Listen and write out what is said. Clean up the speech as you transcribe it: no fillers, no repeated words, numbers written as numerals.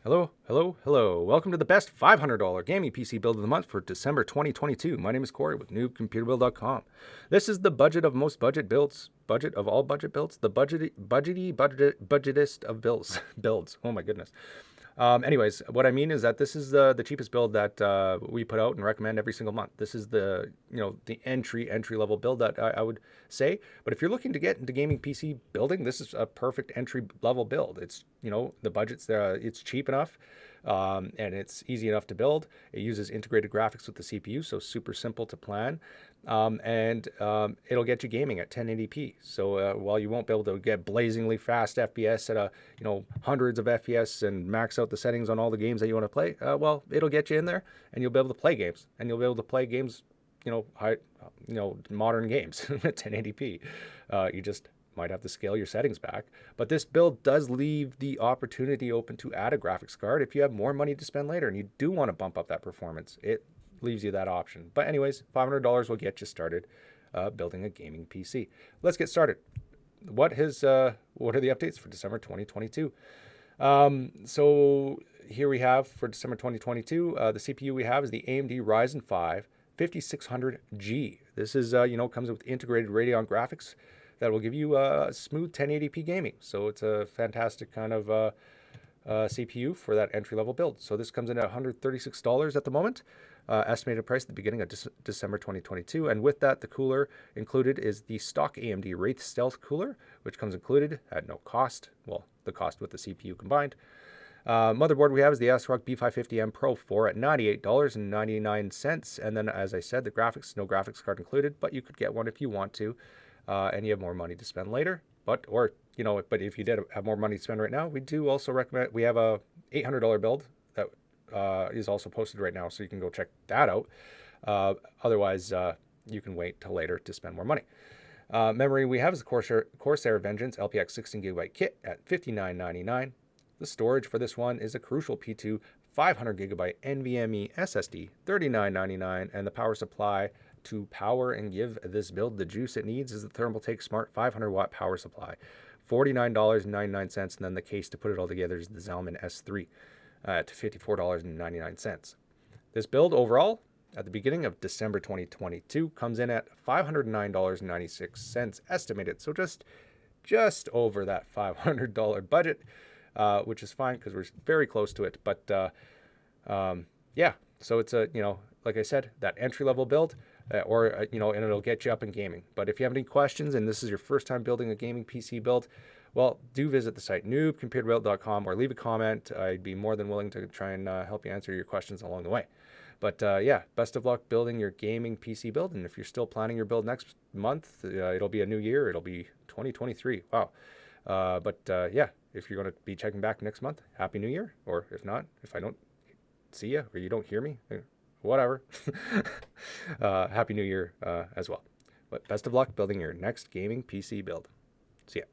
Hello, hello, hello. Welcome to the best $500 gaming PC build of the month for December 2022. My name is Corey with NewbComputerBuild.com. This is the budget of most budget builds, budget of all budget builds, the budgetist of builds. Oh my goodness. Anyways, what I mean is that this is the cheapest build that we put out and recommend every single month. This is the the entry level build that I would say. But if you're looking to get into gaming PC building, this is a perfect entry level build. It's the budget's there. It's cheap enough. And it's easy enough to build. It uses integrated graphics with the CPU, so super simple to plan. And it'll get you gaming at 1080p. So while you won't be able to get blazingly fast FPS at hundreds of FPS and max out the settings on all the games that you want to play, well, it'll get you in there, and you'll be able to play games, and you'll be able to play games, modern games at 1080p. You just might have to scale your settings back. But this build does leave the opportunity open to add a graphics card if you have more money to spend later and you do want to bump up that performance. It leaves you that option. But anyways, $500 will get you started building a gaming PC. Let's get started. What are the updates for December 2022? So here we have for December 2022, the CPU we have is the AMD Ryzen 5 5600G. This is, comes with integrated Radeon graphics that will give you smooth 1080p gaming. So it's a fantastic kind of CPU for that entry-level build. So this comes in at $136 at the moment, estimated price at the beginning of December 2022. And with that, the cooler included is the stock AMD Wraith Stealth cooler, which comes included at no cost. Well, the cost with the CPU combined. Motherboard we have is the ASRock B550M Pro 4 at $98.99. And then, as I said, the graphics, no graphics card included, but you could get one if you want to. And you have more money to spend later. But if you did have more money to spend right now, we do also recommend, we have a $800 build that is also posted right now, so you can go check that out. Otherwise, you can wait till later to spend more money. Memory we have is the Corsair Vengeance LPX 16GB kit at $59.99. The storage for this one is a Crucial P2 500GB NVMe SSD, $39.99, and the power supply to power and give this build the juice it needs is the Thermaltake Smart 500-watt power supply, $49.99, and then the case to put it all together is the Zalman S3 at $54.99. This build overall, at the beginning of December 2022, comes in at $509.96 estimated, so just over that $500 budget, which is fine because we're very close to it. But yeah, so it's a like I said, that entry-level build. And it'll get you up in gaming. But if you have any questions and this is your first time building a gaming PC build, well, do visit the site newbcomputerbuild.com or leave a comment. I'd be more than willing to try and help you answer your questions along the way. But yeah, best of luck building your gaming PC build. And if you're still planning your build next month, it'll be a new year. It'll be 2023. Wow. Yeah, if you're going to be checking back next month, Happy New Year. Or if not, if I don't see you or you don't hear me, whatever. Happy New Year as well. But best of luck building your next gaming PC build. See ya.